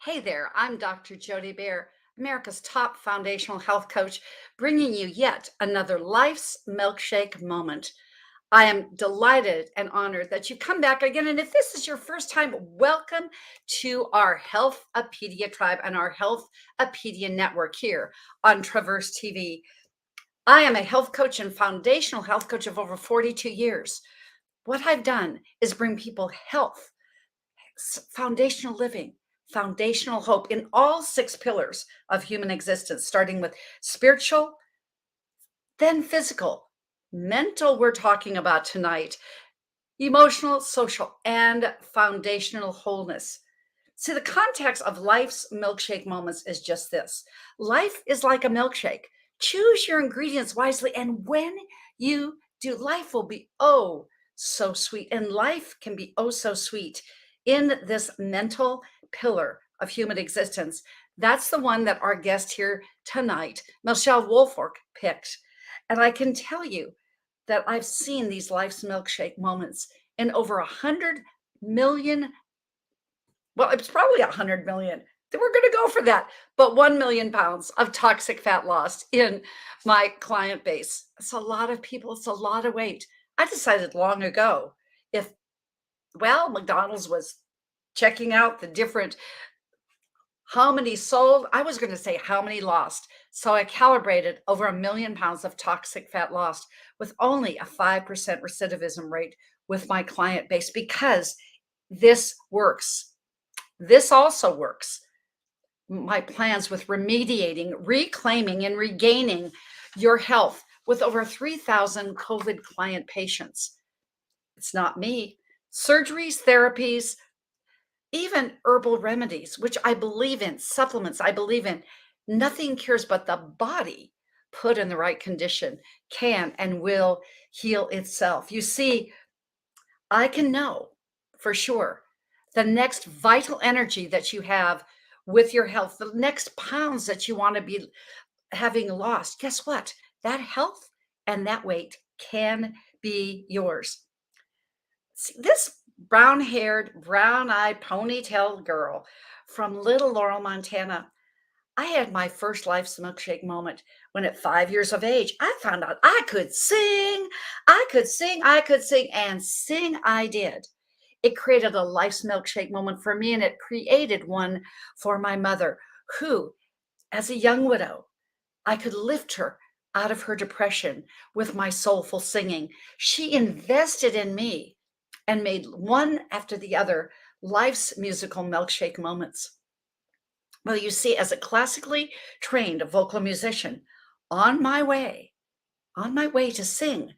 Hey there, I'm Dr. Jody Bear, America's top foundational health coach, bringing you yet another Life's Milkshake moment. I am delighted and honored that you come back again. And if this is your first time, welcome to our Healthpedia tribe and our Healthpedia network here on Traverse TV. I am a health coach and foundational health coach of over 42 years. What I've done is bring people health, foundational living, foundational hope in all six pillars of human existence, starting with spiritual, then physical, mental, we're talking about tonight, emotional, social, and foundational wholeness. See, the context of life's milkshake moments is just this: life is like a milkshake. Choose your ingredients wisely, and when you do, life will be oh so sweet. And life can be oh so sweet in this mental pillar of human existence. That's the one that our guest here tonight, Michelle Woolfolk, picked. And I can tell you that I've seen these life's milkshake moments in over 100 million. Well, it's probably 100 million. We're going to go for that. But 1 million pounds of toxic fat lost in my client base. It's a lot of people. It's a lot of weight. I decided long ago if, well, McDonald's was checking out the different how many sold, I was going to say how many lost. So I calibrated over 1 million pounds of toxic fat lost with only a 5% recidivism rate with my client base because this works. This also works. My plans with remediating, reclaiming, and regaining your health with over 3,000 COVID client patients. It's not me. Surgeries, therapies, even herbal remedies, which I believe in, supplements, I believe in. Nothing cures, but the body put in the right condition can and will heal itself. You see, I can know for sure the next vital energy that you have with your health, the next pounds that you want to be having lost. Guess what? That health and that weight can be yours. See, this brown haired, brown eyed ponytail girl from Little Laurel, Montana. I had my first life's milkshake moment when at 5 years of age, I found out I could sing. I could sing, I could sing, and sing I did. It created a life's milkshake moment for me, and it created one for my mother, who, as a young widow, I could lift her out of her depression with my soulful singing. She invested in me and made one after the other life's musical milkshake moments. Well, you see, as a classically trained vocal musician, on my way, on my way to sing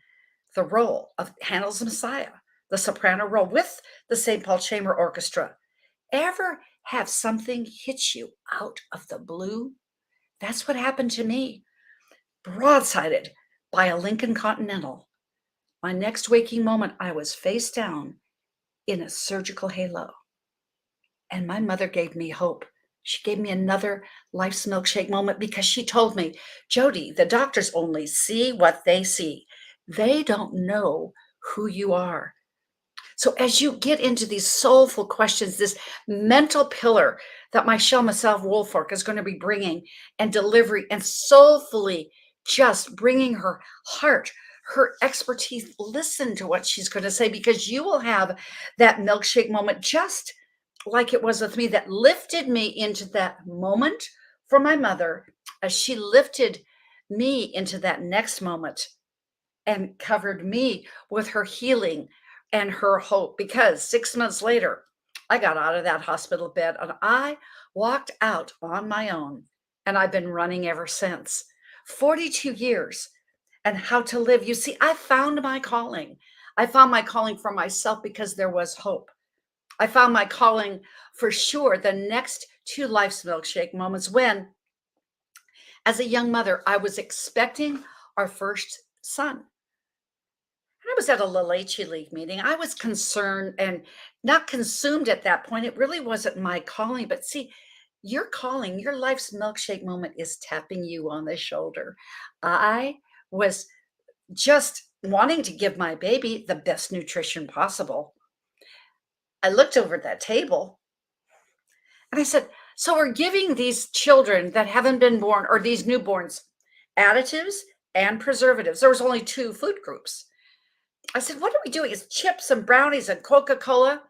the role of Handel's Messiah, the soprano role with the St. Paul Chamber Orchestra, ever have something hit you out of the blue? That's what happened to me. Broadsided by a Lincoln Continental. My next waking moment, I was face down in a surgical halo. And my mother gave me hope. She gave me another life's milkshake moment because she told me, Jody, the doctors only see what they see. They don't know who you are. So as you get into these soulful questions, this mental pillar that Michelle Woolfolk is going to be bringing and delivering and soulfully just bringing her heart, her expertise, listen to what she's going to say because you will have that milkshake moment just like it was with me that lifted me into that moment for my mother as she lifted me into that next moment and covered me with her healing and her hope. Because 6 months later, I got out of that hospital bed and I walked out on my own. And I've been running ever since. 42 years and how to live. You see, I found my calling. I found my calling for myself because there was hope. I found my calling for sure the next two life's milkshake moments when, as a young mother, I was expecting our first son. I was at a La Leche League meeting. I was concerned and not consumed at that point. It really wasn't my calling. But see, your calling, your life's milkshake moment is tapping you on the shoulder. I was just wanting to give my baby the best nutrition possible. I looked over at that table and I said, So we're giving these children that haven't been born, or these newborns, additives and preservatives. There was only two food groups. I said, what are we doing? It's chips and brownies and Coca-Cola.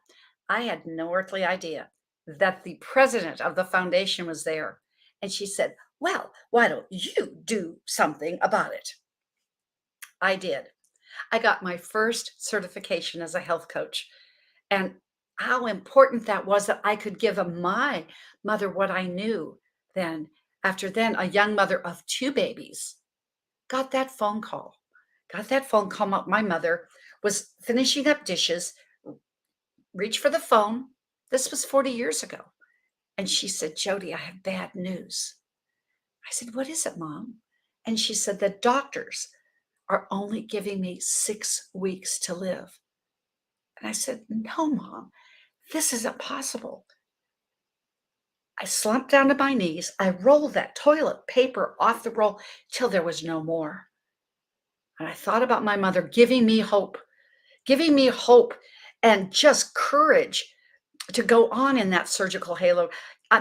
I had no earthly idea that the president of the foundation was there. And she said, well, why don't you do something about it? I did. I got my first certification as a health coach, and how important that was that I could give my mother what I knew then. After then, a young mother of two babies got that phone call. Got that phone call. My mother was finishing up dishes, reached for the phone. This was 40 years ago. And she said, Jody, I have bad news. I said, what is it, Mom? And she said, the doctors are only giving me 6 weeks to live. And I said, no, Mom, this isn't possible. I slumped down to my knees. I rolled that toilet paper off the roll till there was no more. And I thought about my mother giving me hope and just courage to go on in that surgical halo.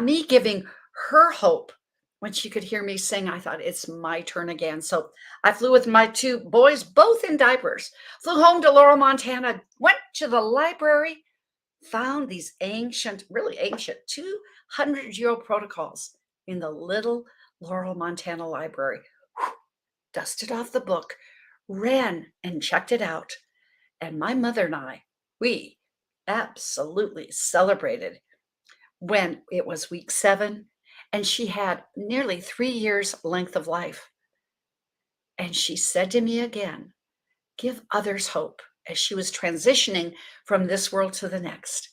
Me giving her hope. When she could hear me sing, I thought, it's my turn again. So I flew with my two boys, both in diapers, flew home to Laurel, Montana, went to the library, found these ancient, really ancient, 200-year-old protocols in the little Laurel, Montana library. Dusted off the book, ran and checked it out. And my mother and I, we absolutely celebrated when it was week 7. And she had nearly 3 years length of life. And she said to me again, give others hope, as she was transitioning from this world to the next.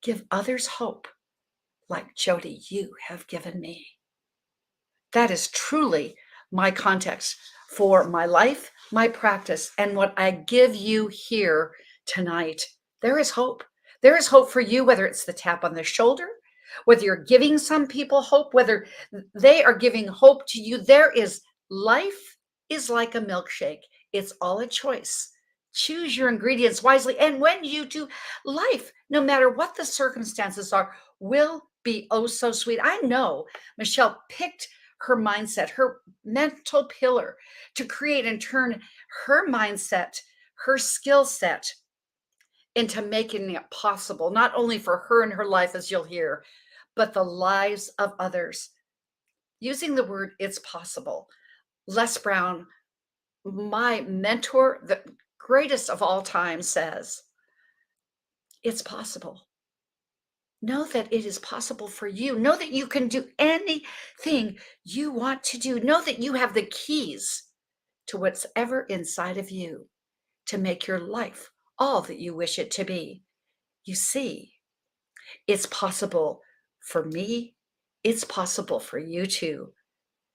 Give others hope like Jody, you have given me. That is truly my context for my life, my practice, and what I give you here tonight. There is hope. There is hope for you, whether it's the tap on the shoulder, whether you're giving some people hope, whether they are giving hope to you. Life is like a milkshake. It's all a choice. Choose your ingredients wisely. And when you do, life, no matter what the circumstances are, will be oh so sweet. I know Michelle picked her mindset, her mental pillar, to create and turn her mindset, her skill set, into making it possible, not only for her and her life, as you'll hear, but the lives of others. Using the word it's possible. Les Brown, my mentor, the greatest of all time, says, it's possible. Know that it is possible for you. Know that you can do anything you want to do. Know that you have the keys to whatever inside of you to make your life all that you wish it to be. You see, it's possible for me. It's possible for you too.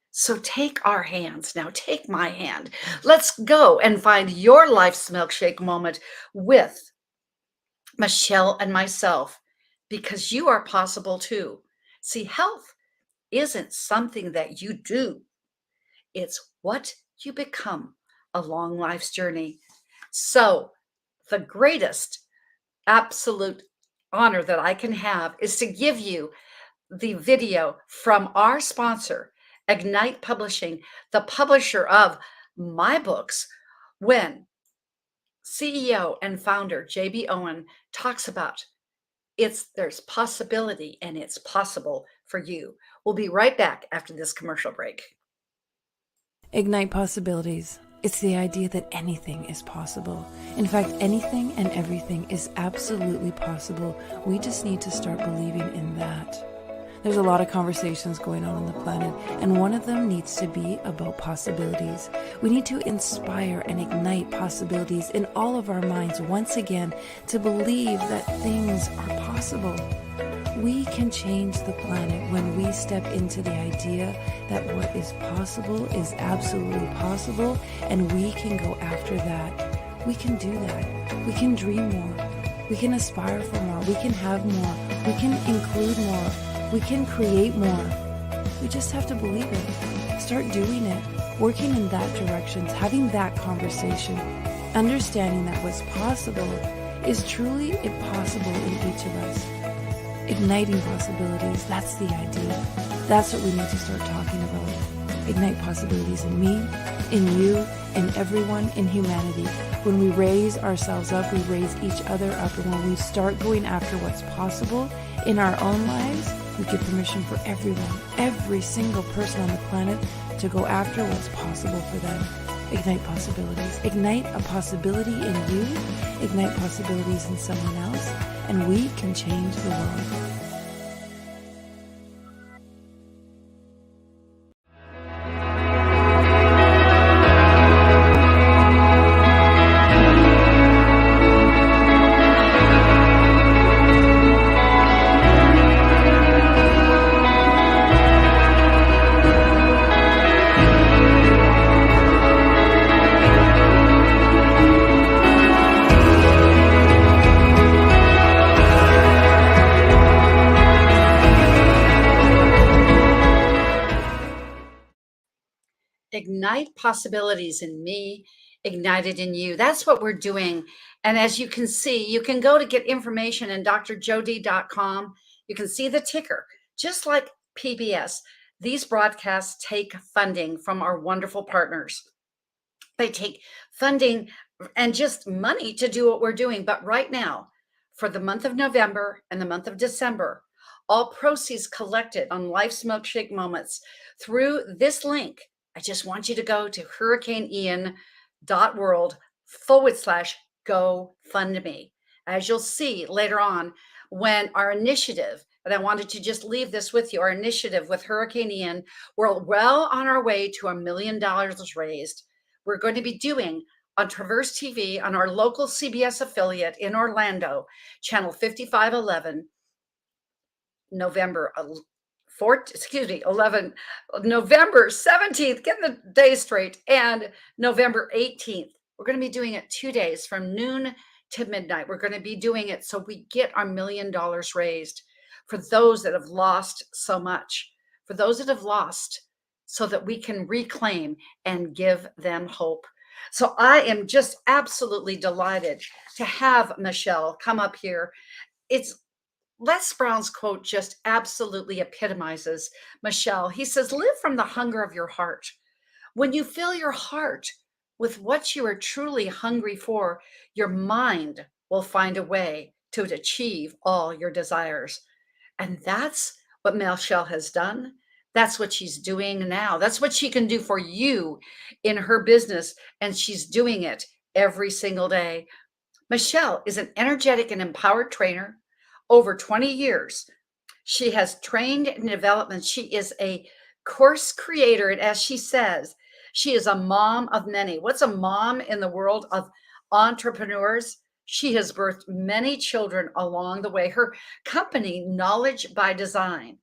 So take our hands now. Take my hand. Let's go and find your life's milkshake moment with Michelle and myself, because you are possible too. See, health isn't something that you do. It's what you become along life's journey. So the greatest absolute honor that I can have is to give you the video from our sponsor, Ignite Publishing, the publisher of my books, when CEO and founder JB Owen talks about there's possibility and it's possible for you. We'll be right back after this commercial break. Ignite possibilities. It's the idea that anything is possible. In fact, anything and everything is absolutely possible. We just need to start believing in that. There's a lot of conversations going on the planet, and one of them needs to be about possibilities. We need to inspire and ignite possibilities in all of our minds once again to believe that things are possible. We can change the planet when we step into the idea that what is possible is absolutely possible, and we can go after that. We can do that. We can dream more. We can aspire for more. We can have more. We can include more. We can create more. We just have to believe it. Start doing it, working in that direction, having that conversation, understanding that what's possible is truly impossible in each of us. igniting possibilities. That's the idea. That's what we need to start talking about. Ignite possibilities in me, in you, in everyone, in humanity. When we raise ourselves up, we raise each other up. And when we start going after what's possible in our own lives, we give permission for everyone, every single person on the planet to go after what's possible for them. Ignite possibilities. Ignite a possibility in you. Ignite possibilities in someone else. And we can change the world. Ignite possibilities in me, ignited in you. That's what we're doing. And as you can see, you can go to get information in drjody.com. You can see the ticker, just like PBS. These broadcasts take funding from our wonderful partners. They take funding and just money to do what we're doing. But right now, for the month of November and the month of December, all proceeds collected on Life's Milkshake Moments through this link. I just want you to go to hurricaneian.world/GoFundMe. As you'll see later on, when our initiative, and I wanted to just leave this with you, our initiative with Hurricane Ian, we're well on our way to $1 million raised. We're going to be doing on Traverse TV on our local CBS affiliate in Orlando, channel 5511, November 17th, getting the day straight, and November 18th. We're going to be doing it 2 days from noon to midnight. We're going to be doing it so we get our $1 million raised for those that have lost so much, for those that have lost, so that we can reclaim and give them hope. So I am just absolutely delighted to have Michelle come up here. It's Les Brown's quote just absolutely epitomizes Michelle. He says, live from the hunger of your heart. When you fill your heart with what you are truly hungry for, your mind will find a way to achieve all your desires. And that's what Michelle has done. That's what she's doing now. That's what she can do for you in her business. And she's doing it every single day. Michelle is an energetic and empowered trainer. Over 20 years, she has trained in development. She is a course creator. And as she says, she is a mom of many. What's a mom in the world of entrepreneurs? She has birthed many children along the way. Her company, Knowledge by Design,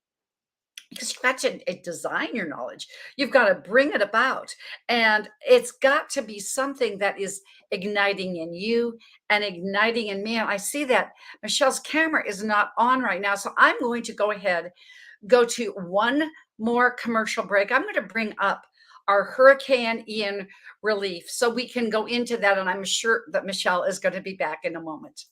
because you've got to design your knowledge. You've got to bring it about. And it's got to be something that is igniting in you and igniting in me. And I see that Michelle's camera is not on right now. So I'm going to go ahead, go to one more commercial break. I'm going to bring up our Hurricane Ian relief so we can go into that. And I'm sure that Michelle is going to be back in a moment.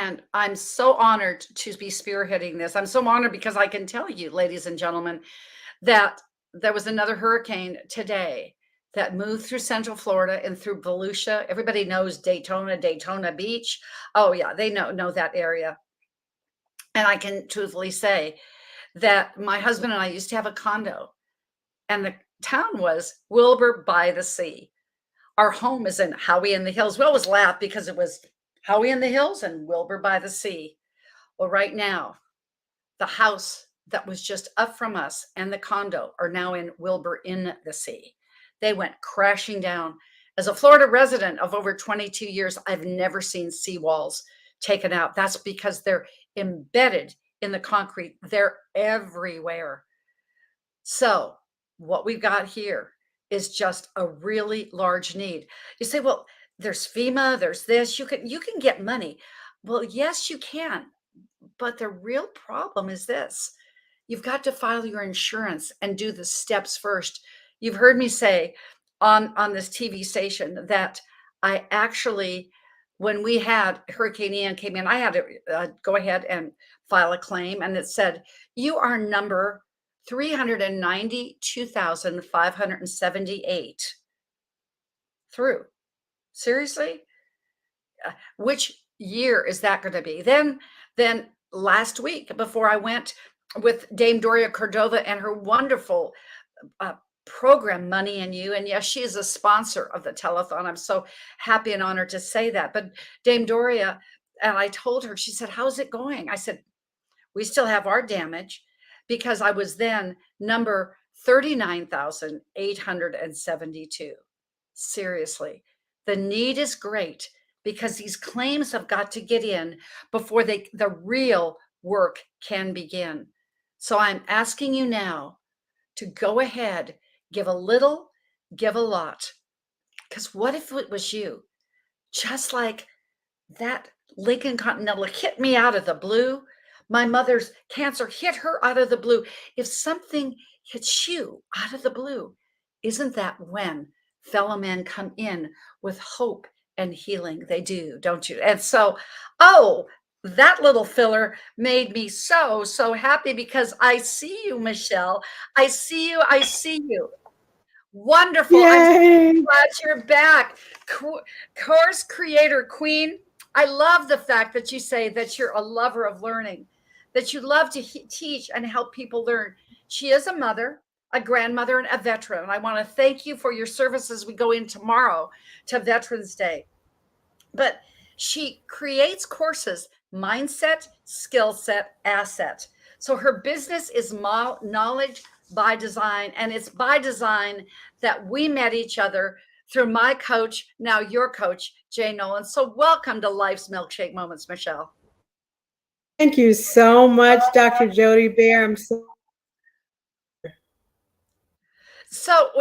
And I'm so honored to be spearheading this. I'm so honored because I can tell you, ladies and gentlemen, that there was another hurricane today that moved through Central Florida and through Volusia. Everybody knows Daytona Beach. Oh yeah, they know that area. And I can truthfully say that my husband and I used to have a condo, and the town was Wilbur by the Sea. Our home is in Howie in the Hills. We always laugh because it was Howie in the Hills and Wilbur by the Sea. Well, right now, the house that was just up from us and the condo are now in Wilbur in the Sea. They went crashing down. As a Florida resident of over 22 years, I've never seen seawalls taken out. That's because they're embedded in the concrete. They're everywhere. So what we've got here is just a really large need. You say, well, there's FEMA, there's this, you can get money. Well, yes, you can. But the real problem is this. You've got to file your insurance and do the steps first. You've heard me say on this TV station that I actually, when we had Hurricane Ian came in, I had to go ahead and file a claim, and it said, you are number 392,578 through. Seriously? Which year is that going to be? Then last week, before I went with Dame Doria Cordova and her wonderful program, Money and You. And yes, she is a sponsor of the telethon. I'm so happy and honored to say that. But Dame Doria, and I told her, she said, how's it going? I said, we still have our damage, because I was then number 39,872. Seriously, the need is great, because these claims have got to get in before the real work can begin. So I'm asking you now to go ahead, give a little, give a lot. Because what if it was you? Just like that Lincoln Continental hit me out of the blue. My mother's cancer hit her out of the blue. If something hits you out of the blue, isn't that when fellow men come in with hope and healing? They do, don't you? And so, oh, that little filler made me so happy, because I see you, Michelle. I see you. I see you. Wonderful. Yay. I'm so glad you're back. Course creator queen. I love the fact that you say that you're a lover of learning, that you love to teach and help people learn. She is a mother, a grandmother, and a veteran. And I want to thank you for your service as we go in tomorrow to Veterans Day. But she creates courses, mindset, skill set, asset. So her business is knowledge by design. And it's by design that we met each other through my coach, now your coach, Jay Nolan. So welcome to Life's Milkshake Moments, Michelle. Thank you so much, Dr. Jody Bear. I'm so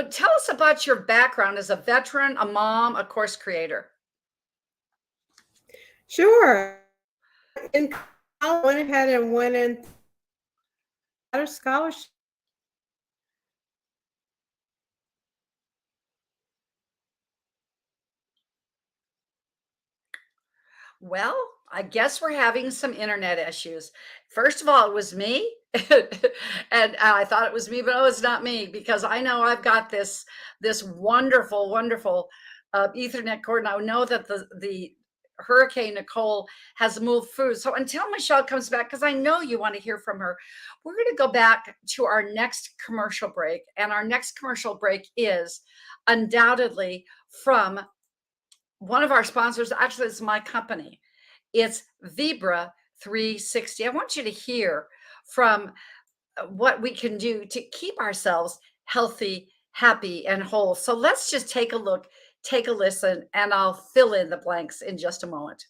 tell us about your background as a veteran, a mom, a course creator. sure. In college, I went ahead and went in a scholarship. Well, I guess we're having some internet issues. First of all, it was me. And I thought it was me, but no, it's not me, because I know I've got this wonderful Ethernet cord. And I know that the Hurricane Nicole has moved through. So until Michelle comes back, because I know you want to hear from her, we're going to go back to our next commercial break. And our next commercial break is undoubtedly from one of our sponsors. Actually, it's my company. It's Vibra 360. I want you to hear from what we can do to keep ourselves healthy, happy, and whole. So let's just take a look, take a listen, and I'll fill in the blanks in just a moment.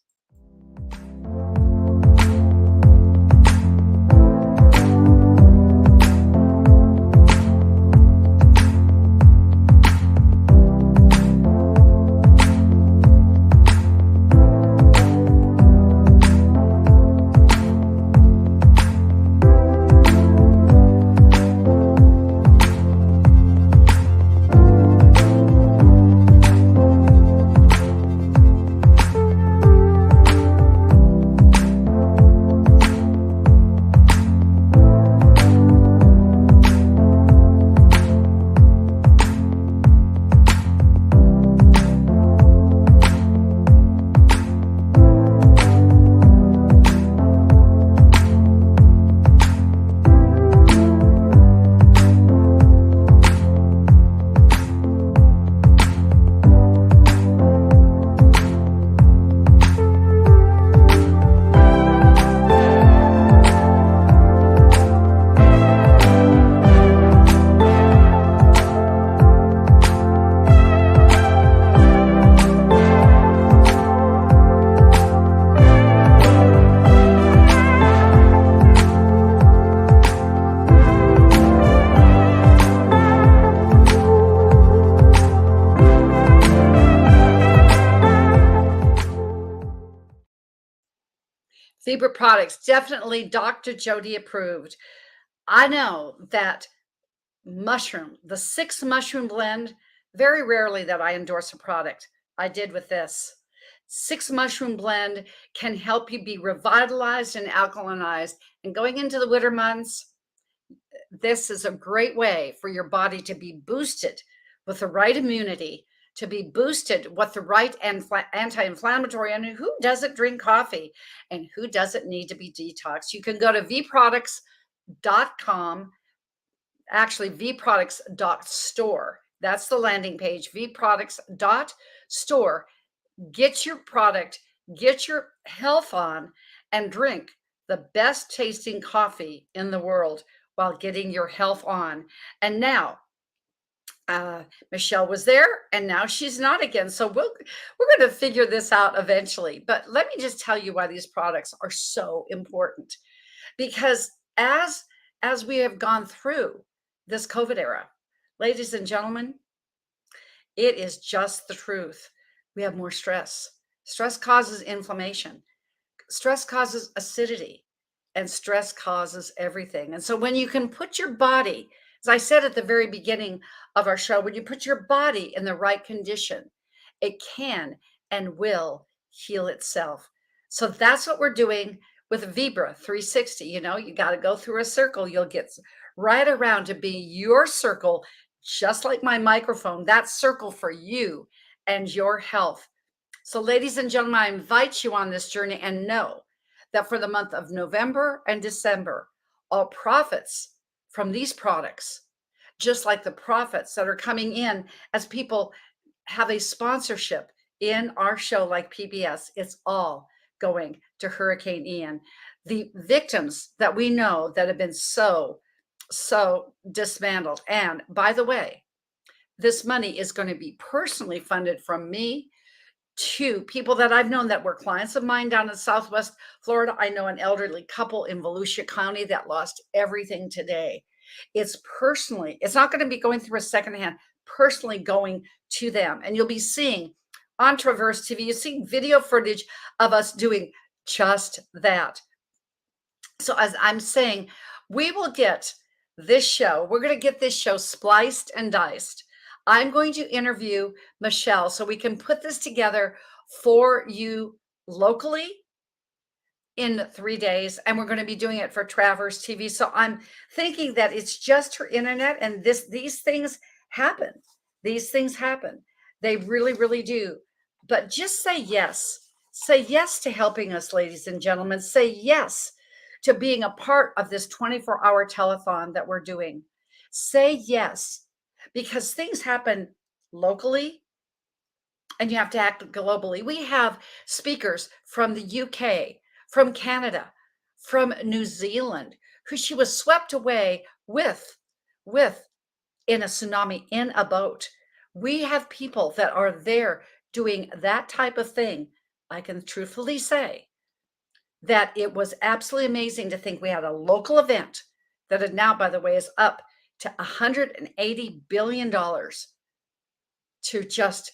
Vibra products, definitely Dr. Jody approved. I know that the 6 mushroom blend, very rarely that I endorse a product. I did with this. 6 mushroom blend can help you be revitalized and alkalinized. And going into the winter months, this is a great way for your body to be boosted with the right immunity, to be boosted with the right anti-inflammatory. And who doesn't drink coffee and who doesn't need to be detoxed? You can go to vproducts.com, actually vproducts.store. That's the landing page, vproducts.store. Get your product, get your health on, and drink the best tasting coffee in the world while getting your health on. And now, Michelle was there, and now she's not again. So we're going to figure this out eventually. But let me just tell you why these products are so important. Because as we have gone through this COVID era, ladies and gentlemen, it is just the truth. We have more stress. Stress causes inflammation. Stress causes acidity, and stress causes everything. And so when you can put your body, as I said at the very beginning of our show, when you put your body in the right condition, it can and will heal itself. So that's what we're doing with Vibra 360. You know, you got to go through a circle. You'll get right around to be your circle, just like my microphone, that circle for you and your health. So, ladies and gentlemen, I invite you on this journey, and know that for the month of November and December, all profits from these products, just like the profits that are coming in as people have a sponsorship in our show like PBS, it's all going to Hurricane Ian. The victims that we know that have been so dismantled. And by the way, this money is going to be personally funded from me to people that I've known that were clients of mine down in Southwest Florida. I know an elderly couple in Volusia County that lost everything today. It's not going to be going through a secondhand, personally going to them. And you'll be seeing on Traverse TV, you see video footage of us doing just that. So as I'm saying, we will get this show, we're going to get this show spliced and diced. I'm going to interview Michelle so we can put this together for you locally in 3 days. And we're going to be doing it for Traverse TV. So I'm thinking that it's just her internet, and these things happen. These things happen. They really, really do. But just say yes. Say yes to helping us, ladies and gentlemen. Say yes to being a part of this 24-hour telethon that we're doing. Say yes, because things happen locally and you have to act globally. We have speakers from the UK, from Canada, from New Zealand, who she was swept away with in a tsunami in a boat. We have people that are there doing that type of thing. I can truthfully say that it was absolutely amazing to think we had a local event that now, by the way, is up to $180 billion to just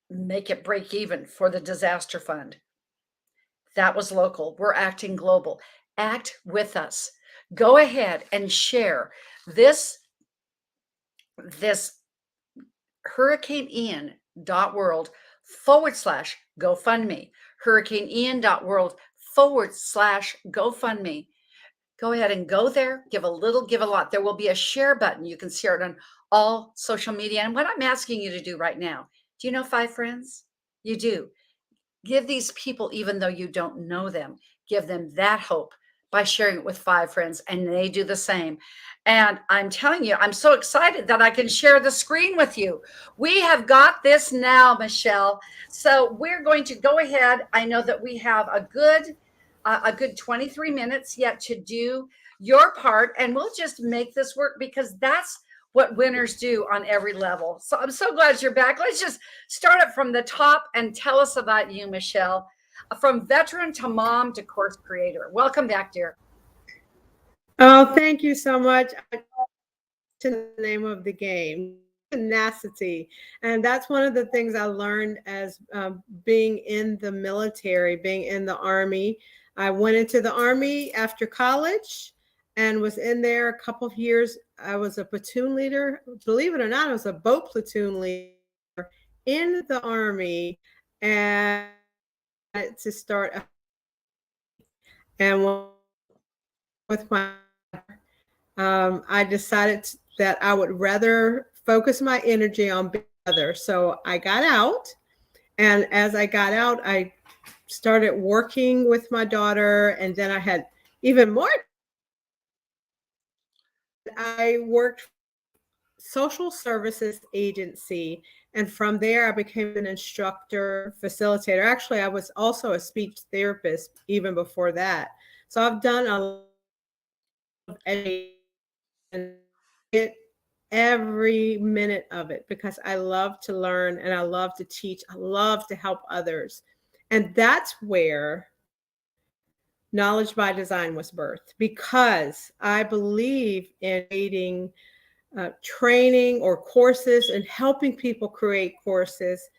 make it break even for the disaster fund. That was local. We're acting global. Act with us. Go ahead and share this hurricaneian.world/GoFundMe. hurricaneian.world/GoFundMe. Go ahead and go there, give a little, give a lot. There will be a share button. You can share it on all social media. And what I'm asking you to do right now, do you know 5 friends? You do. Give these people, even though you don't know them, give them that hope by sharing it with 5 friends, and they do the same. And I'm telling you, I'm so excited that I can share the screen with you. We have got this now, Michelle. So we're going to go ahead. I know that we have a good 23 minutes yet to do your part, and we'll just make this work, because that's what winners do on every level. So I'm so glad you're back. Let's just start it from the top and tell us about you, Michelle, from veteran to mom to course creator. Welcome back, dear. Oh, thank you so much. To the name of the game, tenacity. And that's one of the things I learned as being in the military, being in the Army. I went into the Army after college and was in there a couple of years. I was a platoon leader. Believe it or not, I was a boat platoon leader in the Army, and to start and with my I decided that I would rather focus my energy on being other. So I got out, and as I got out, I started working with my daughter, and then I had even more. I worked social services agency, and from there I became an instructor, facilitator. Actually, I was also a speech therapist even before that. So I've done a lot of education, it every minute of it, because I love to learn and I love to teach. I love to help others. And that's where Knowledge by Design was birthed, because I believe in creating training or courses and helping people create courses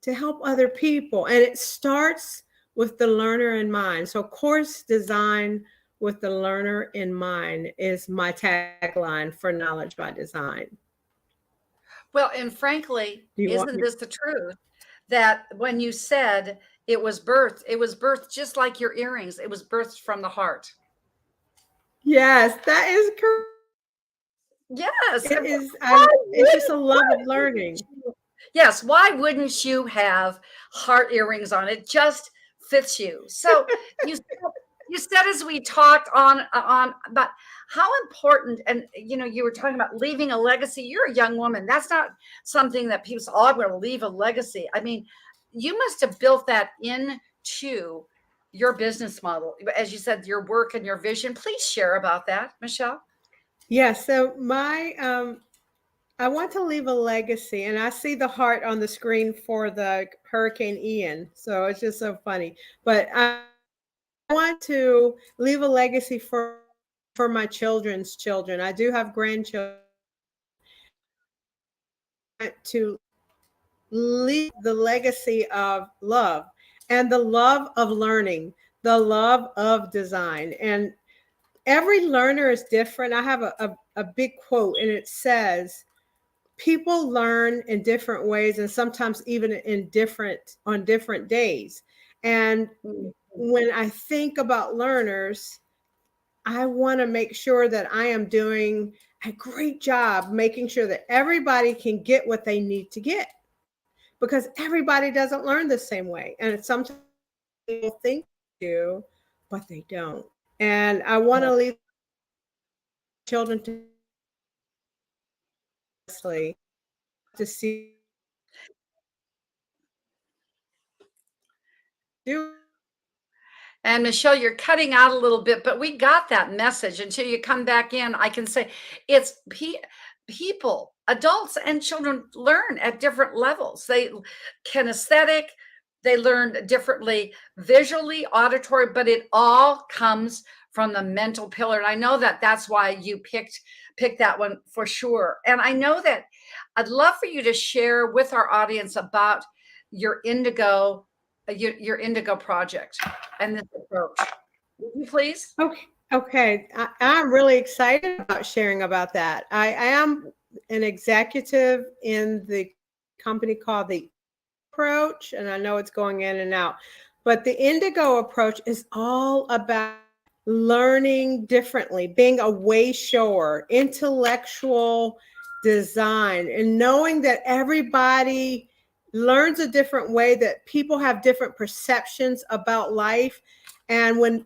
to help other people. And it starts with the learner in mind. So, course design with the learner in mind is my tagline for Knowledge by Design. Well, and frankly, Do you want isn't me? this the truth that when you said it was birthed just like your earrings, it was birthed from the heart. Yes, that is correct. Yes. It And is. why It's just wouldn't a why love of wouldn't learning. you? Yes, why wouldn't you have heart earrings on? It just fits you. So you said, you said as we talked on about how important, and you were talking about leaving a legacy. You're a young woman. That's not something that people say, oh, I'm going to leave a legacy. I mean, you must have built that into your business model. As you said, your work and your vision. Please share about that, Michelle. Yes. So I want to leave a legacy, and I see the heart on the screen for the Hurricane Ian. So it's just so funny. But I want to leave a legacy for my children's children. I do have grandchildren. To leave the legacy of love, and the love of learning, the love of design. And every learner is different. I have a big quote, and it says, people learn in different ways, and sometimes even on different days. And when I think about learners, I want to make sure that I am doing a great job making sure that everybody can get what they need to get, because everybody doesn't learn the same way. And sometimes people think they do, but they don't. And I want to leave children to see do. And Michelle, you're cutting out a little bit, but we got that message. Until you come back in, I can say it's people, adults and children learn at different levels. They kinesthetic, they learn differently visually, auditory, but it all comes from the mental pillar. And I know that that's why you picked that one for sure. And I know that I'd love for you to share with our audience about your your indigo project and this approach. Would you please? Okay. I'm really excited about sharing about that. I am an executive in the company called the Approach, and I know it's going in and out, but the Indigo approach is all about learning differently, being a way shower, intellectual design, and knowing that everybody learns a different way, that people have different perceptions about life. And when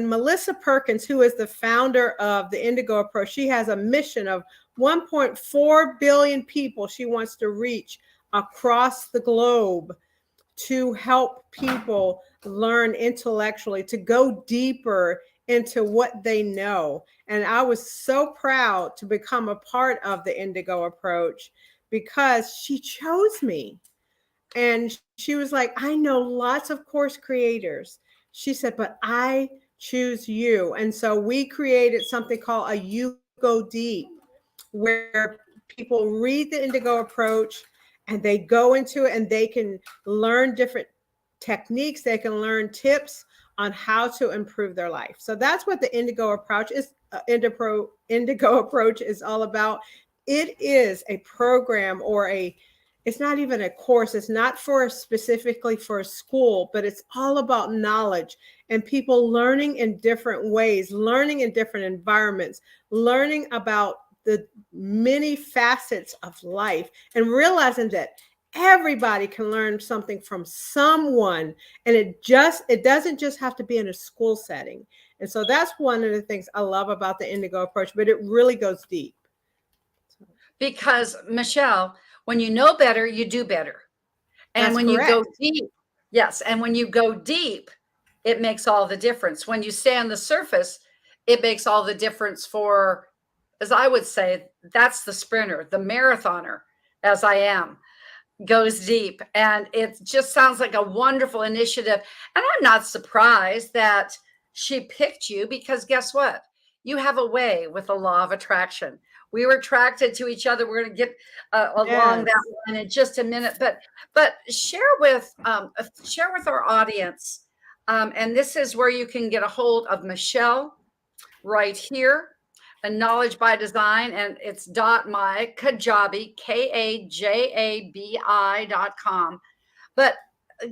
Melissa Perkins, who is the founder of the Indigo approach, she has a mission of 1.4 billion people she wants to reach across the globe, to help people learn intellectually, to go deeper into what they know. And I was so proud to become a part of the Indigo approach, because she chose me. And she was like, I know lots of course creators. She said, but I choose you. And so we created something called a You Go Deep, where people read the Indigo approach and they go into it, and they can learn different techniques. They can learn tips on how to improve their life. So that's what the Indigo approach is. Indigo approach is all about. It is a program or it's not even a course. It's not specifically for a school, but it's all about knowledge and people learning in different ways, learning in different environments, learning about the many facets of life, and realizing that everybody can learn something from someone, and it doesn't just have to be in a school setting. And so that's one of the things I love about the Indigo approach, but it really goes deep. Because Michelle, when you know better, you do better. And That's when you go correct. deep, yes, and when you go deep, it makes all the difference. When you stay on the surface, it makes all the difference for, as I would say, that's the sprinter, the marathoner, as I am, goes deep. And it just sounds like a wonderful initiative. And I'm not surprised that she picked you, because guess what? You have a way with the law of attraction. We were attracted to each other. We're going to get along Yes. that line in just a minute, but share with our audience, and this is where you can get a hold of Michelle right here, and Knowledge by Design, and it's .my Kajabi, KAJABI.com. But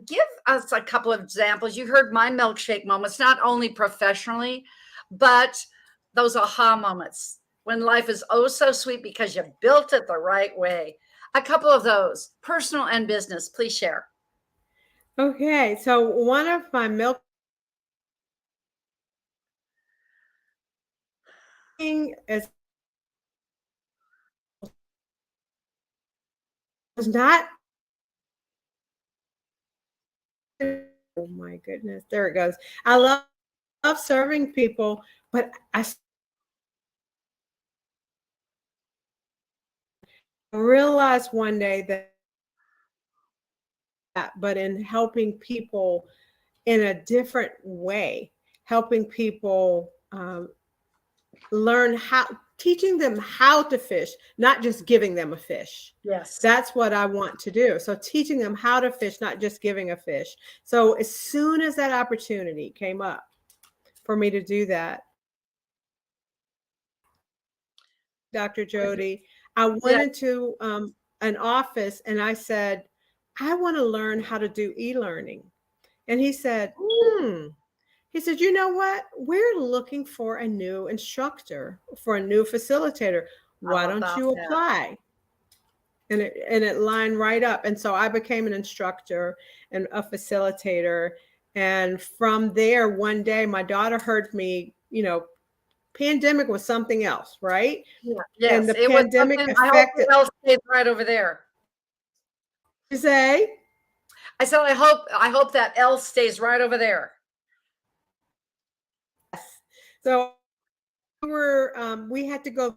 give us a couple of examples. You heard my milkshake moments, not only professionally, but those aha moments when life is oh so sweet because you built it the right way. A couple of those, personal and business. Please share. Okay. So one of my milk is not. Oh my goodness, there it goes. I love serving people, but I realized one day but in helping people in a different way, helping people learn teaching them how to fish, not just giving them a fish. Yes. That's what I want to do. So teaching them how to fish, not just giving a fish. So as soon as that opportunity came up for me to do that, Dr. Jody, I went into an office and I said, I want to learn how to do e-learning. And he said, He said, you know what? We're looking for a new instructor, for a new facilitator. Why don't you apply? And it lined right up. And so I became an instructor and a facilitator. And from there, one day, my daughter heard me, pandemic was something else, right? Yeah. Yes, and the it pandemic was affected. I hope stays right over there. You say? I said, I hope that L stays right over there. Yes. So we had to go,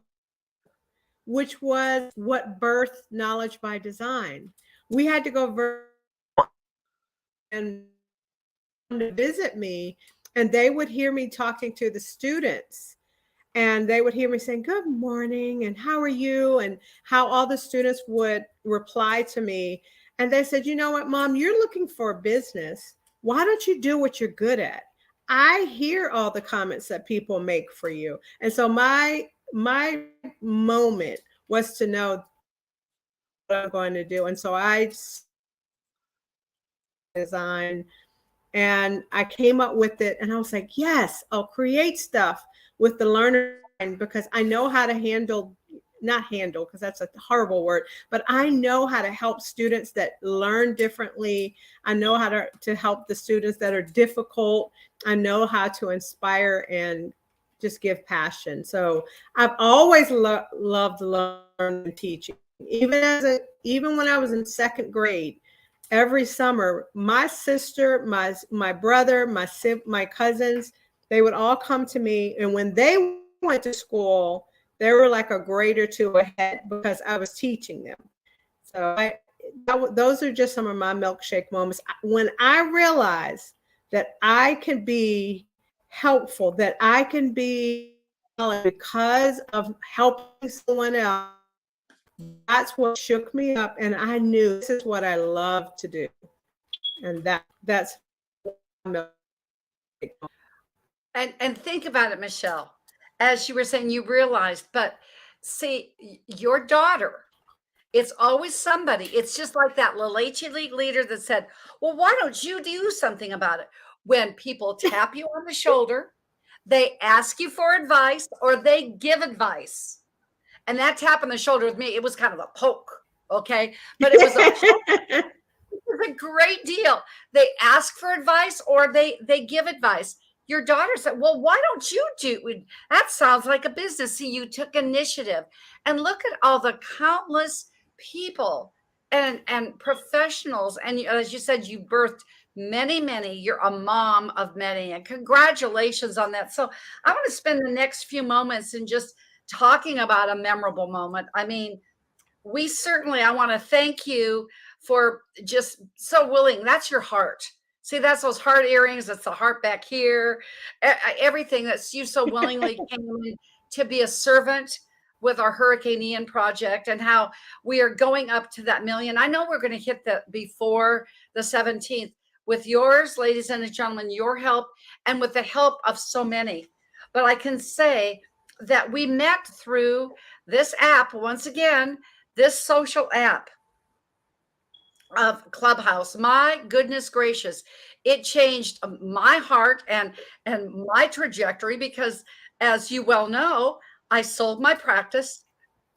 which was what birthed Knowledge by Design. We had to go and to visit me, and they would hear me talking to the students, and they would hear me saying, good morning, and how are you? And how all the students would reply to me. And they said, you know what, Mom, you're looking for a business. Why don't you do what you're good at? I hear all the comments that people make for you. And so my moment was to know what I'm going to do. And so I designed, and I came up with it, and I was like, yes, I'll create stuff with the learner, because I know how to not handle, because that's a horrible word, but I know how to help students that learn differently. I know how to help the students that are difficult. I know how to inspire and just give passion. So I've always loved learning and teaching. Even when I was in second grade, every summer, my sister, my brother, my cousins, they would all come to me, and when they went to school, they were like a grade or two ahead because I was teaching them. So those are just some of my milkshake moments. When I realized that I can be helpful, that I can be because of helping someone else, that's what shook me up, and I knew this is what I love to do. And that's And think about it, Michelle. As you were saying, you realized, but see, your daughter, it's always somebody. It's just like that little League leader that said, well, why don't you do something about it? When people tap you on the shoulder, they ask you for advice or they give advice. And that tap on the shoulder with me, it was kind of a poke. Okay. But it was a poke. It's a great deal. They ask for advice or they give advice. Your daughter said, well, why don't you do it? That sounds like a business. See, you took initiative. And look at all the countless people and professionals. And as you said, you birthed many. You're a mom of many. And congratulations on that. So I want to spend the next few moments in just talking about a memorable moment. I mean, we certainly, I want to thank you for just so willing. That's your heart. See, that's those heart earrings. That's the heart back here. Everything that's you so willingly came in to be a servant with our Hurricane Ian project and how we are going up to that million. I know we're going to hit that before the 17th with yours, ladies and gentlemen, your help and with the help of so many. But I can say that we met through this app once again, this social app of Clubhouse. My goodness gracious, it changed my heart and my trajectory because, as you well know, I sold my practice.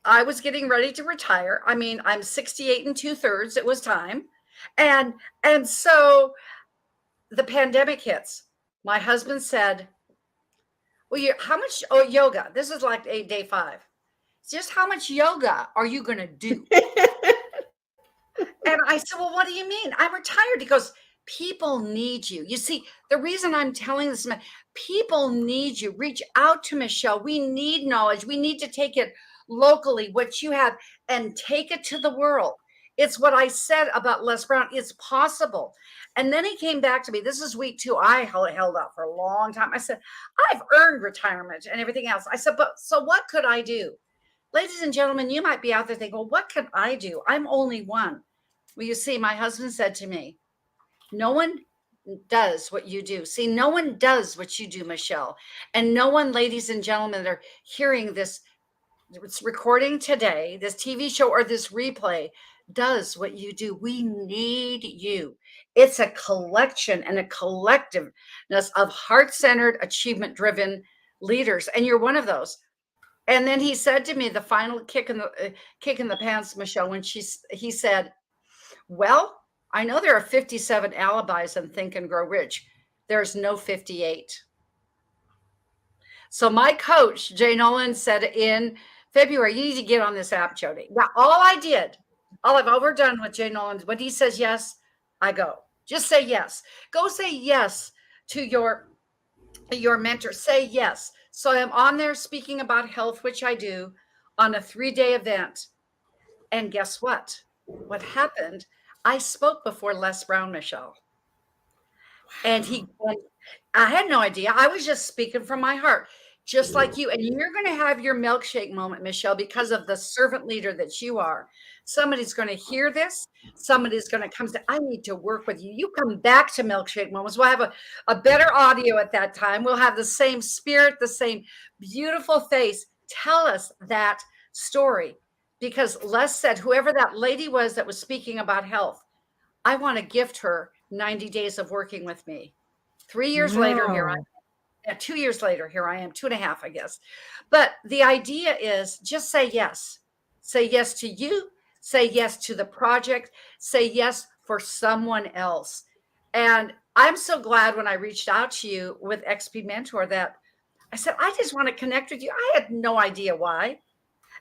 I was getting ready to retire. I mean, I'm 68 and 2/3. It was time, and so the pandemic hits. My husband said, "Well, how much yoga? This is like day 5. Just how much yoga are you going to do?" And I said, well, what do you mean? I'm retired. He goes, people need you. You see, the reason I'm telling this, people need you. Reach out to Michelle. We need knowledge. We need to take it locally, what you have, and take it to the world. It's what I said about Les Brown. It's possible. And then he came back to me. This is week 2. I held out for a long time. I said, I've earned retirement and everything else. I said, but so what could I do? Ladies and gentlemen, you might be out there thinking, well, what can I do? I'm only one. Well, you see, my husband said to me, no one does what you do. See, no one does what you do, Michelle. And no one, ladies and gentlemen, that are hearing this recording today, this TV show or this replay, does what you do. We need you. It's a collection and a collectiveness of heart-centered, achievement-driven leaders. And you're one of those. And then he said to me, the final kick in the pants, Michelle, when he said, well, I know there are 57 alibis in Think and Grow Rich. There's no 58. So my coach, Jay Nolan, said in February, you need to get on this app, Jody. Now, all I've ever done with Jay Nolan, when he says yes, I go. Just say yes. Go say yes to your mentor. Say yes. So I'm on there speaking about health, which I do, on a 3-day event. And guess what? What happened? I spoke before Les Brown, Michelle. And I had no idea. I was just speaking from my heart, just like you. And you're going to have your milkshake moment, Michelle, because of the servant leader that you are. Somebody's going to hear this. Somebody's going to come say, I need to work with you. You come back to milkshake moments. We'll have a better audio at that time. We'll have the same spirit, the same beautiful face. Tell us that story. Because Les said, whoever that lady was that was speaking about health, I want to gift her 90 days of working with me. 3 years later, here I am. 2 years later, here I am, 2.5, I guess. But the idea is just say yes. Say yes to you. Say yes to the project. Say yes for someone else. And I'm so glad when I reached out to you with XP Mentor that I said, I just want to connect with you. I had no idea why.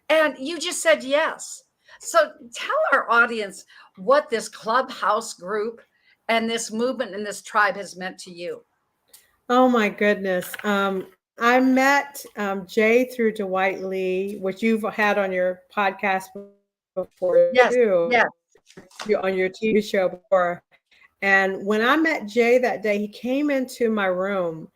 And you just said yes. So tell our audience what this Clubhouse group and this movement and this tribe has meant to you. Oh, my goodness. I met Jay through Dwight Lee, which you've had on your podcast before, too. Yes. On your TV show before. And when I met Jay that day, he came into my room.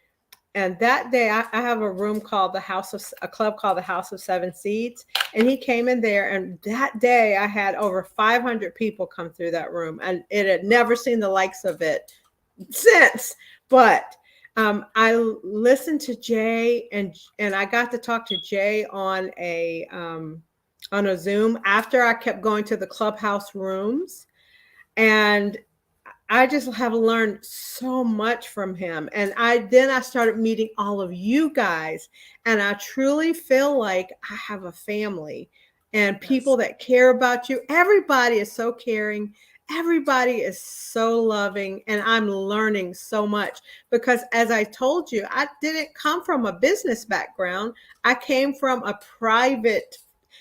And that day, I have a room called a club called the House of 7 Seeds. And he came in there. And that day, I had over 500 people come through that room. And it had never seen the likes of it since. But I listened to Jay, and I got to talk to Jay on a Zoom after I kept going to the clubhouse rooms, and I just have learned so much from him. And I started meeting all of you guys, and I truly feel like I have a family and Yes. people that care about you. Everybody is so caring. Everybody is so loving, and I'm learning so much because, as I told you, I didn't come from a business background. I came from a private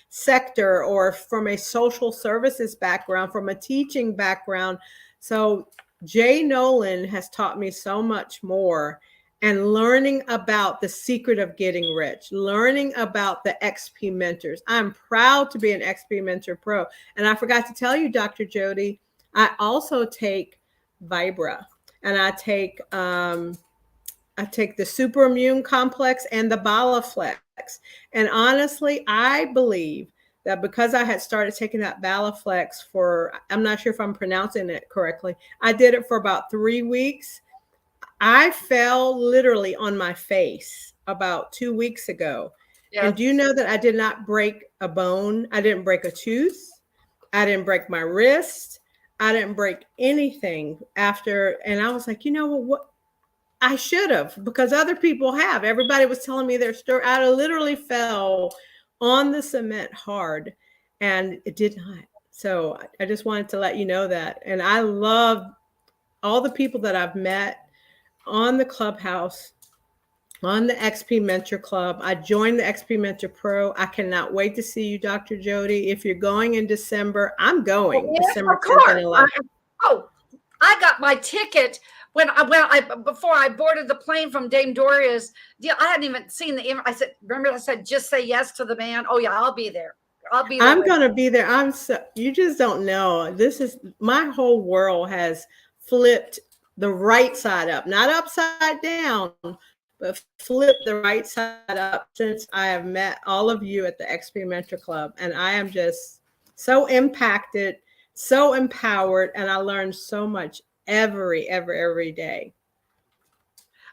sector or from a social services background, from a teaching background. So Jay Nolan has taught me so much more, and learning about the secret of getting rich, learning about the XP mentors. I'm proud to be an XP Mentor Pro. And I forgot to tell you, Dr. Jody, I also take Vibra, and I take the Super Immune Complex and the Balaflex. And honestly, I believe that because I had started taking that Balaflex for, I'm not sure if I'm pronouncing it correctly, I did it for about 3 weeks. I fell literally on my face about 2 weeks ago. And Yes. do you know that I did not break a bone? I didn't break a tooth. I didn't break my wrist. I didn't break anything after. And I was like, you know what? I should have, because other people have. Everybody was telling me their story. I literally fell on the cement hard, and it did not. So I just wanted to let you know that. And I love all the people that I've met on the clubhouse, on the XP Mentor Club. I joined the XP Mentor Pro. I cannot wait to see you, Dr. Jody. If you're going in December, I'm Oh, going yes, December of 10th and course. 11th. Oh, I got my ticket before I boarded the plane from Dame Doria's. Yeah, I hadn't even seen the. I said, remember, I said, just say yes to the man. Oh yeah, I'll be there. I'll be there I'm with. going to be there. You just don't know. This is my whole world has flipped the right side up, not upside down, but flipped the right side up since I have met all of you at the XP Mentor Club. And I am just so impacted, so empowered, and I learn so much every day.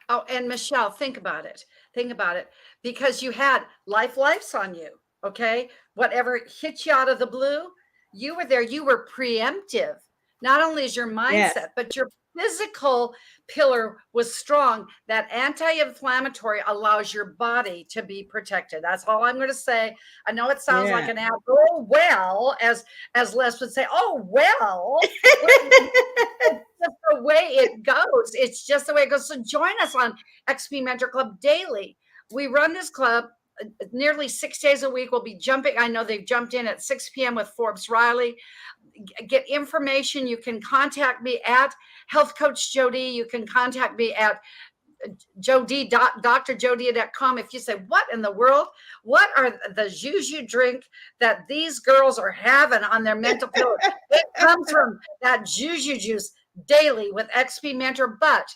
Oh, and Michelle, think about it. Think about it. Because you had lifes on you. Okay. Whatever hit you out of the blue, you were there. You were preemptive. Not only is your Yes. mindset, but your physical pillar was strong. That anti-inflammatory allows your body to be protected. That's all I'm going to say. I know it sounds like Yeah. an ad. Oh well, as Les would say, oh well. It's just the way it goes. It's just the way it goes. So join us on XP Mentor Club daily. We run this club nearly 6 days a week. We'll be jumping. I know they've jumped in at 6 p.m. with Forbes Riley. Get information. You can contact me at Health Coach Jody. You can contact me at drjodia.com. If you say, what in the world? What are the juice you drink that these girls are having on their mental pillow? It comes from that juice daily with XP Mentor. But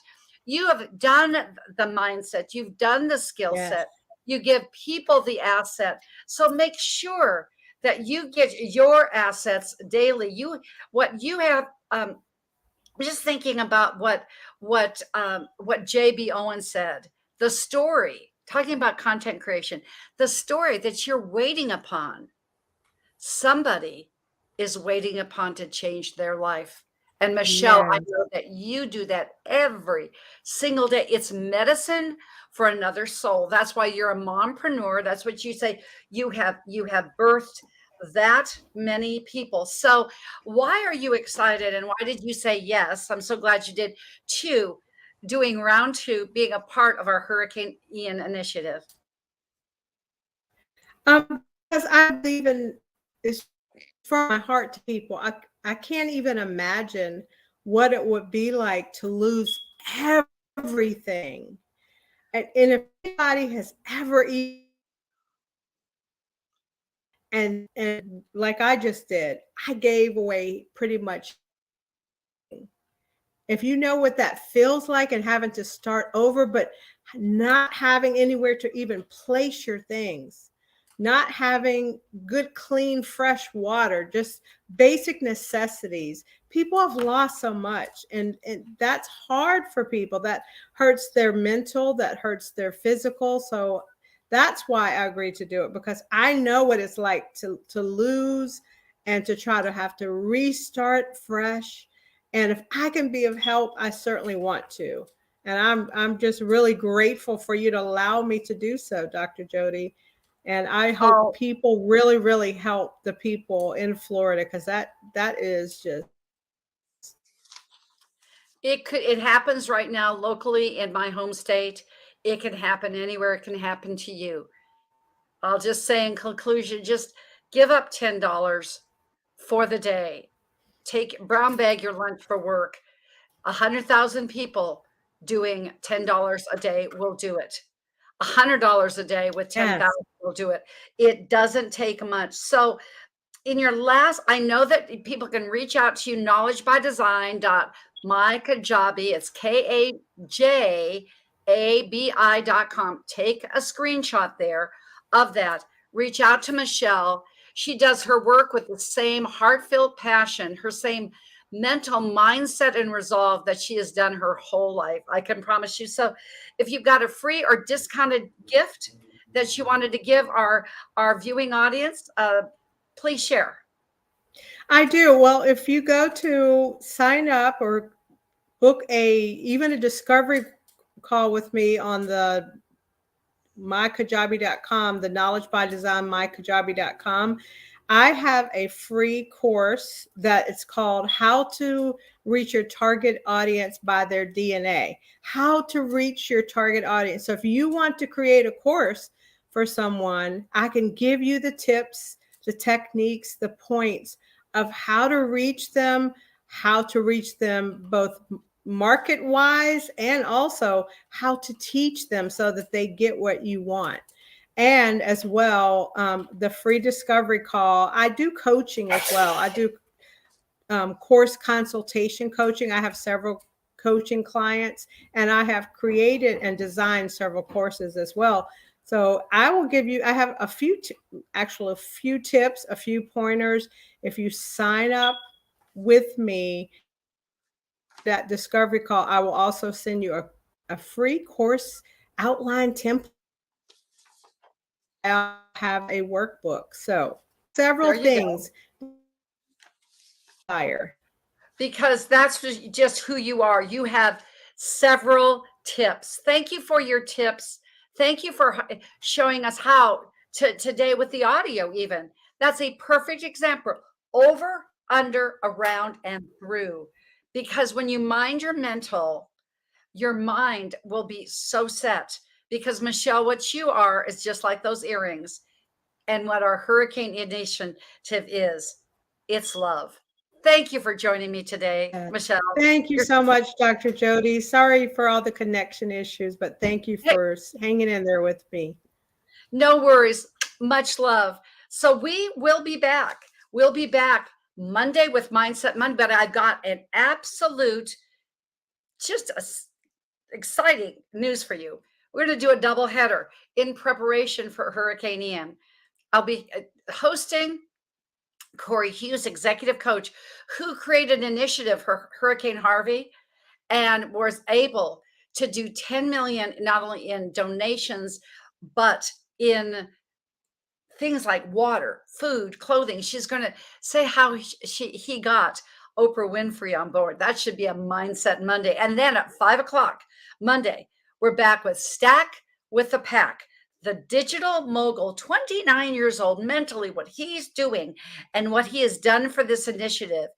you have done the mindset, you've done the skill Yes. set, you give people the asset. So make sure that you get your assets daily. What you have, just thinking about what JB Owen said, the story, talking about content creation, the story that you're waiting upon, somebody is waiting upon to change their life. And Michelle, I Yes. know that you do that every single day. It's medicine for another soul. That's why you're a mompreneur. That's what you say. You have birthed that many people. So why are you excited, and why did you say yes? I'm so glad you did, to doing round two, being a part of our Hurricane Ian initiative. Because I believe in, it's from my heart to people. I can't even imagine what it would be like to lose everything. And if anybody has ever and like I just did, I gave away pretty much. If you know what that feels like and having to start over, but not having anywhere to even place your things, not having good, clean, fresh water, just basic necessities. People have lost so much, and that's hard for people. That hurts their mental, that hurts their physical. So that's why I agreed to do it, because I know what it's like to lose and to try to have to restart fresh. And if I can be of help, I certainly want to. And I'm just really grateful for you to allow me to do so, Dr. Jody. And I hope Oh, people really, really help the people in Florida, because that is just it happens right now locally in my home state. It can happen anywhere. It can happen to you. I'll just say in conclusion, just give up $10 for the day. Take brown bag your lunch for work. 100,000 people doing $10 a day will do it. $100 a day with yes. 10,000 will do it. It doesn't take much. So in your last, I know that people can reach out to you, knowledgebydesign.mykajabi. It's KAJABI.com. Take a screenshot there of that. Reach out to Michelle. She does her work with the same heartfelt passion, her same mental mindset and resolve that she has done her whole life. I can promise you. So if you've got a free or discounted gift that you wanted to give our viewing audience, please share. I do. Well, if you go to sign up or book even a discovery call with me on the mykajabi.com, the knowledge by design mykajabi.com, I have a free course that it's called How to Reach Your Target Audience by Their DNA. How to reach your target audience. So if you want to create a course for someone, I can give you the tips, the techniques, the points of how to reach them, both market wise, and also how to teach them so that they get what you want. And as well, the free discovery call. I do coaching as well. I do course consultation coaching. I have several coaching clients, and I have created and designed several courses as well. So I will give you, I have a few tips, a few pointers. If you sign up with me, that discovery call, I will also send you a free course outline template. I'll have a workbook. So several There you go. things. Fire. Because that's just who you are. You have several tips. Thank you for your tips. Thank you for showing us how to today with the audio, even. That's a perfect example. Over, under, around, and through. Because when you mind your mental, your mind will be so set. Because, Michelle, what you are is just like those earrings. And what our hurricane initiative is, it's love. Thank you for joining me today, Michelle. Thank you You're so much, Dr. Jody. Sorry for all the connection issues, but thank you hey, for hanging in there with me. no worries. Much love. So we will be back. We'll be back Monday with Mindset Monday, but I've got an absolute, just exciting news for you. We're going to do a double header in preparation for Hurricane Ian. I'll be hosting Corey Hughes, executive coach, who created an initiative for Hurricane Harvey and was able to do 10 million, not only in donations, but in things like water, food, clothing. She's going to say how he got Oprah Winfrey on board. That should be a Mindset Monday. And then at 5 o'clock Monday, we're back with Stack with the Pack, the digital mogul, 29 years old, mentally, what he's doing and what he has done for this initiative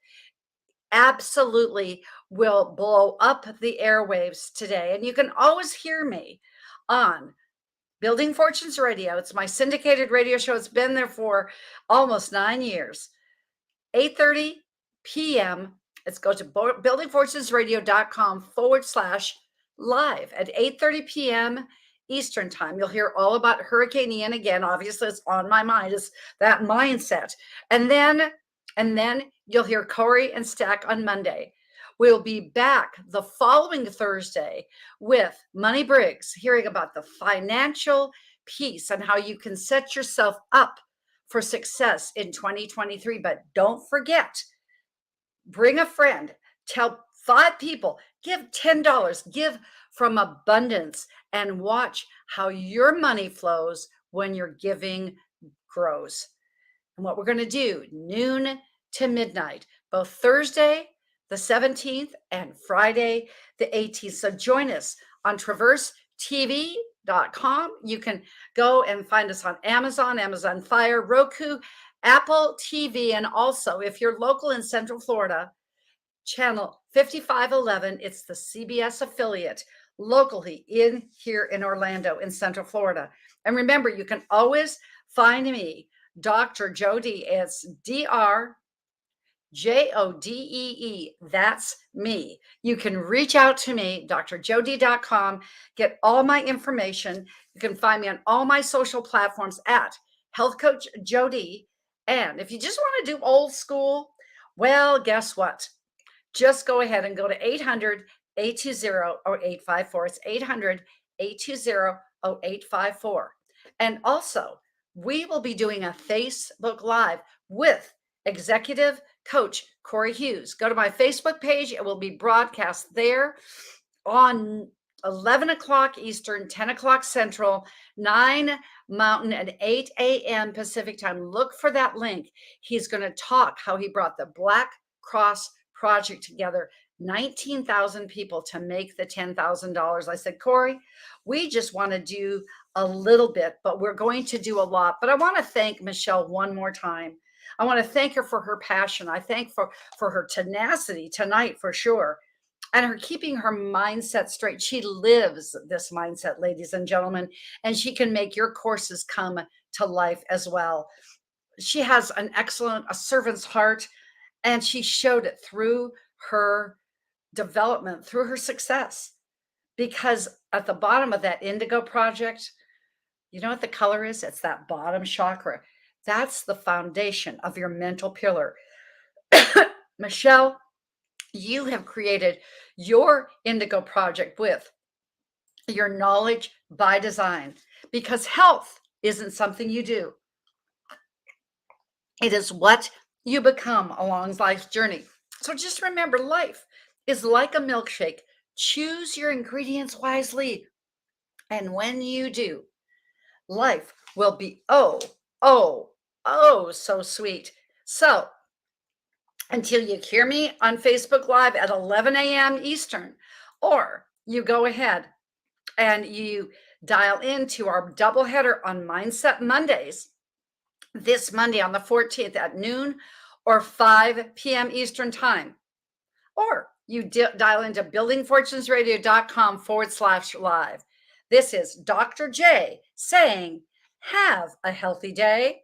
absolutely will blow up the airwaves today. And you can always hear me on Building Fortunes Radio. It's my syndicated radio show. It's been there for almost 9 years. 8:30 p.m. Let's go to buildingfortunesradio.com/live at 8:30 p.m. Eastern time. You'll hear all about Hurricane Ian again. Obviously, it's on my mind. It's that mindset. And then you'll hear Corey and Stack on Monday. We'll be back the following Thursday with Money Briggs, hearing about the financial peace and how you can set yourself up for success in 2023. But don't forget, bring a friend, tell 5 people, give $10, give from abundance, and watch how your money flows when your giving grows. And what we're going to do, noon to midnight, both Thursday, the 17th, and Friday, the 18th. So join us on traversetv.com. You can go and find us on Amazon, Amazon Fire, Roku, Apple TV, and also if you're local in Central Florida, channel 5511. It's the CBS affiliate locally in here in Orlando in Central Florida. And remember, you can always find me, Dr. Jodee. It's DrJodee. That's me. You can reach out to me, drjodee.com, get all my information. You can find me on all my social platforms at Health Coach Jodee. And if you just want to do old school, well, guess what? Just go ahead and go to 800-820-0854. It's 800-820-0854. And also, we will be doing a Facebook Live with executive coach Corey Hughes. Go to my Facebook page. It will be broadcast there on 11 o'clock Eastern, 10 o'clock Central, 9 Mountain, and 8 a.m. Pacific time. Look for that link. He's going to talk how he brought the Black Cross Project together, 19,000 people to make the $10,000. I said, Corey, we just want to do a little bit, but we're going to do a lot. But I want to thank Michelle one more time. I want to thank her for her passion. I thank for her tenacity tonight for sure, and her keeping her mindset straight. She lives this mindset, ladies and gentlemen, and she can make your courses come to life as well. She has a servant's heart, and she showed it through her development, through her success. Because at the bottom of that Indigo project, you know what the color is? It's that bottom chakra. That's the foundation of your mental pillar. Michelle, you have created your Indigo project with your knowledge by design, because health isn't something you do. It is what you become along life's journey. So just remember, life is like a milkshake. Choose your ingredients wisely. And when you do, life will be so sweet. So until you hear me on Facebook Live at 11 a.m. Eastern, or you go ahead and you dial into our doubleheader on Mindset Mondays, this Monday on the 14th at noon or 5 p.m. Eastern time, or you dial into buildingfortunesradio.com/live. This is Dr. J saying, have a healthy day.